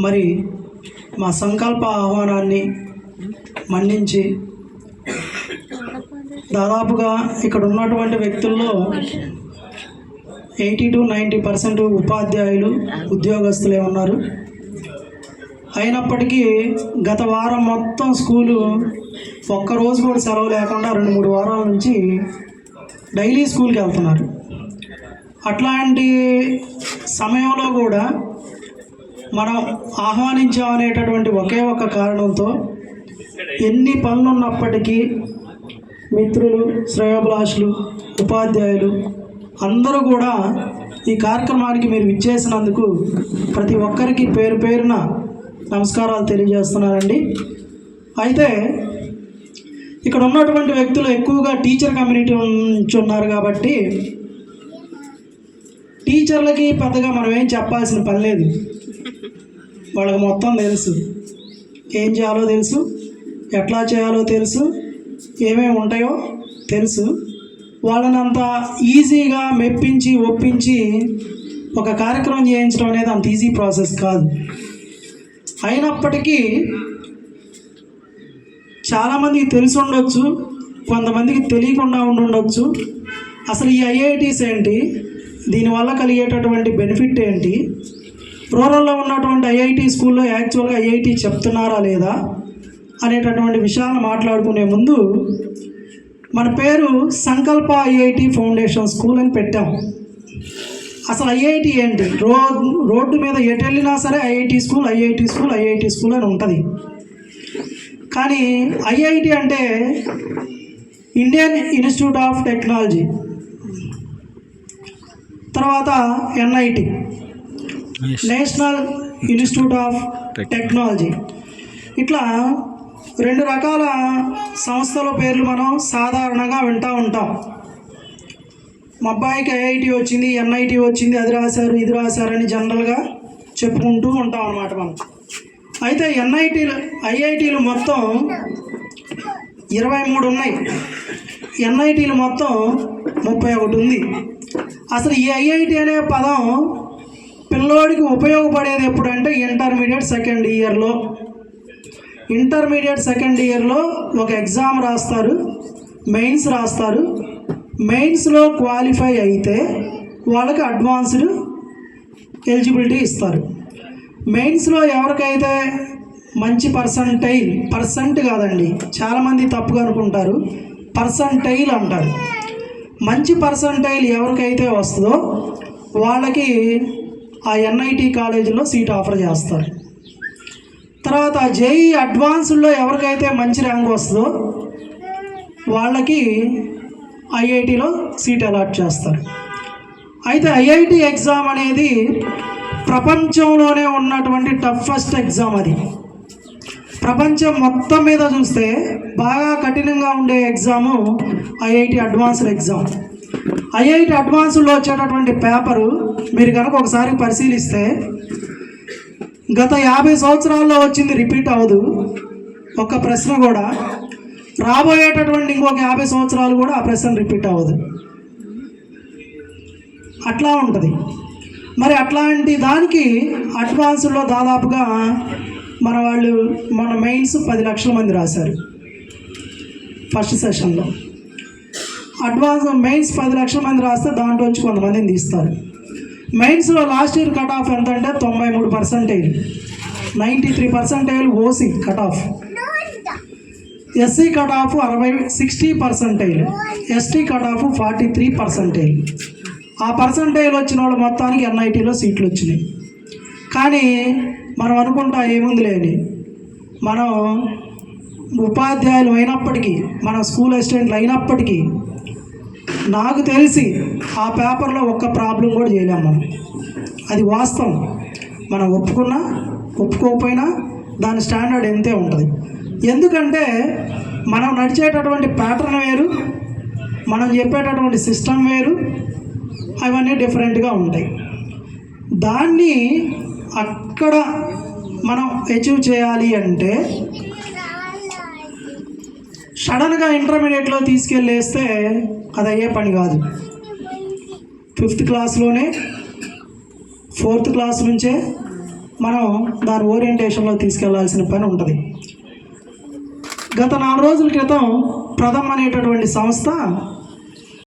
మరి మా సంకల్ప ఆహ్వానాన్ని మన్నించి దాదాపుగా ఇక్కడ ఉన్నటువంటి వ్యక్తుల్లో 80 to 90% ఉపాధ్యాయులు, ఉద్యోగస్తులే ఉన్నారు. అయినప్పటికీ గత వారం మొత్తం స్కూలు ఒక్కరోజు కూడా సెలవు లేకుండా 2-3 వారాల నుంచి డైలీ స్కూల్కి వెళ్తున్నారు. అట్లాంటి సమయంలో కూడా మనం ఆహ్వానించామనేటటువంటి ఒకే ఒక కారణంతో ఎన్ని పనులు ఉన్నప్పటికీ మిత్రులు, శ్రేయోభిలాషులు, ఉపాధ్యాయులు అందరూ కూడా ఈ కార్యక్రమానికి మీరు విచ్చేసినందుకు ప్రతి ఒక్కరికి పేరు పేరున నమస్కారాలు తెలియజేస్తున్నానండి. అయితే ఇక్కడ ఉన్నటువంటి వ్యక్తులు ఎక్కువగా టీచర్ కమ్యూనిటీ నుంచి ఉన్నారు కాబట్టి టీచర్లకి పెద్దగా మనం ఏం చెప్పాల్సిన పని లేదు. వాళ్ళకి మొత్తం తెలుసు, ఏం చేయాలో తెలుసు, ఎట్లా చేయాలో తెలుసు, ఏమేమి ఉంటాయో తెలుసు. వాళ్ళని అంత ఈజీగా మెప్పించి ఒప్పించి ఒక కార్యక్రమం చేయించడం అనేది అంత ఈజీ ప్రాసెస్ కాదు. అయినప్పటికీ చాలామందికి తెలిసి ఉండొచ్చు, కొంతమందికి తెలియకుండా ఉండొచ్చు. అసలు ఈ ఐఐటీస్ ఏంటి, దీనివల్ల కలిగేటటువంటి బెనిఫిట్ ఏంటి, రూరల్లో ఉన్నటువంటి ఐఐటి స్కూల్లో యాక్చువల్గా ఐఐటి చెప్తున్నారా లేదా అనేటటువంటి విషయాలు మాట్లాడుకునే ముందు మన పేరు సంకల్ప ఐఐటి ఫౌండేషన్ స్కూల్ అని పెట్టాం. అసలు ఐఐటి ఏంటి? రోడ్డు మీద ఎటు వెళ్ళినా సరే IIT school, IIT school, IIT school అని ఉంటుంది. కానీ ఐఐటి అంటే ఇండియన్ ఇన్స్టిట్యూట్ ఆఫ్ టెక్నాలజీ, తర్వాత NIT, national institute of technology. ఇట్లా 2 రకాల సంస్థల పేర్లు మనం సాధారణంగా వింటూ ఉంటాం. మా అబ్బాయికి ఐఐటి వచ్చింది, ఎన్ఐటి వచ్చింది, అది రాశారు, ఇది రాశారని జనరల్గా చెప్పుకుంటూ ఉంటాం అన్నమాట మనం. అయితే ఐఐటీలు మొత్తం 23 ఉన్నాయి, ఎన్ఐటీలు మొత్తం 31 ఉంది. అసలు ఈ ఐఐటి అనే పదం పిల్లోడికి ఉపయోగపడేది ఎప్పుడంటే ఇంటర్మీడియట్ సెకండ్ ఇయర్లో ఒక ఎగ్జామ్ రాస్తారు, మెయిన్స్ రాస్తారు. మెయిన్స్లో క్వాలిఫై అయితే వాళ్ళకి అడ్వాన్స్డ్ ఎలిజిబిలిటీ ఇస్తారు. మెయిన్స్లో ఎవరికైతే మంచి పర్సెంట్ కాదండి, చాలామంది తప్పుగా అనుకుంటారు, పర్సంటైల్ అంటారు. మంచి పర్సంటైల్ ఎవరికైతే వస్తుందో వాళ్ళకి ఆ ఎన్ఐటి కాలేజీలో సీట్ ఆఫర్ చేస్తారు. తర్వాత జేఈ అడ్వాన్స్డ్లో ఎవరికైతే మంచి ర్యాంక్ వస్తుందో వాళ్ళకి ఐఐటిలో సీట్ అలాట్ చేస్తారు. అయితే ఐఐటి ఎగ్జామ్ అనేది ప్రపంచంలోనే ఉన్నటువంటి టఫెస్ట్ ఎగ్జామ్. అది ప్రపంచం మొత్తం మీద చూస్తే బాగా కఠినంగా ఉండే exam IIT advanced exam. IIT అడ్వాన్స్డ్లో వచ్చేటటువంటి పేపరు మీరు కనుక ఒకసారి పరిశీలిస్తే గత 50 సంవత్సరాల్లో వచ్చింది రిపీట్ అవ్వదు ఒక్క ప్రశ్న కూడా. రాబోయేటటువంటి ఇంకొక 50 సంవత్సరాలు కూడా ఆ ప్రశ్న రిపీట్ అవ్వదు. అట్లా ఉంటుంది. మరి అట్లాంటి దానికి అడ్వాన్స్డ్లో దాదాపుగా మన మెయిన్స్ 10 లక్షల మంది రాశారు ఫస్ట్ సెషన్లో. మెయిన్స్ 10 లక్షల మంది రాస్తే దాంట్లోంచి కొంతమందిని తీస్తారు. మెయిన్స్లో లాస్ట్ ఇయర్ కట్ ఆఫ్ ఎంత అంటే 93%, 93% OC cut off, SC cut off 60%, ST cut off 43%. ఆ పర్సంటేజ్ వచ్చిన వాళ్ళు మొత్తానికి ఎన్ఐటీలో సీట్లు వచ్చినాయి. కానీ మనం అనుకుంటా ఏముంది లేని, మనం ఉపాధ్యాయులు అయినప్పటికీ, మన స్కూల్ అసిస్టెంట్లు అయినప్పటికీ నాకు తెలిసి ఆ పేపర్లో ఒక్క ప్రాబ్లం కూడా చేయలేము మనం. అది వాస్తవం. మనం ఒప్పుకోకపోయినా దాని స్టాండర్డ్ ఎంతే ఉంటుంది. ఎందుకంటే మనం నడిచేటటువంటి ప్యాటర్న్ వేరు, మనం చెప్పేటటువంటి సిస్టమ్ వేరు, అవన్నీ డిఫరెంట్గా ఉంటాయి. దాన్ని అక్కడ మనం అచీవ్ చేయాలి అంటే సడన్గా ఇంటర్మీడియట్లో తీసుకెళ్ళేస్తే అది అయ్యే పని కాదు. 5th క్లాస్లోనే 4th క్లాస్ నుంచే మనం దాని ఓరియంటేషన్లో తీసుకెళ్లాల్సిన పని ఉంటుంది. గత 4 రోజుల క్రితం ప్రథమ్ అనేటటువంటి సంస్థ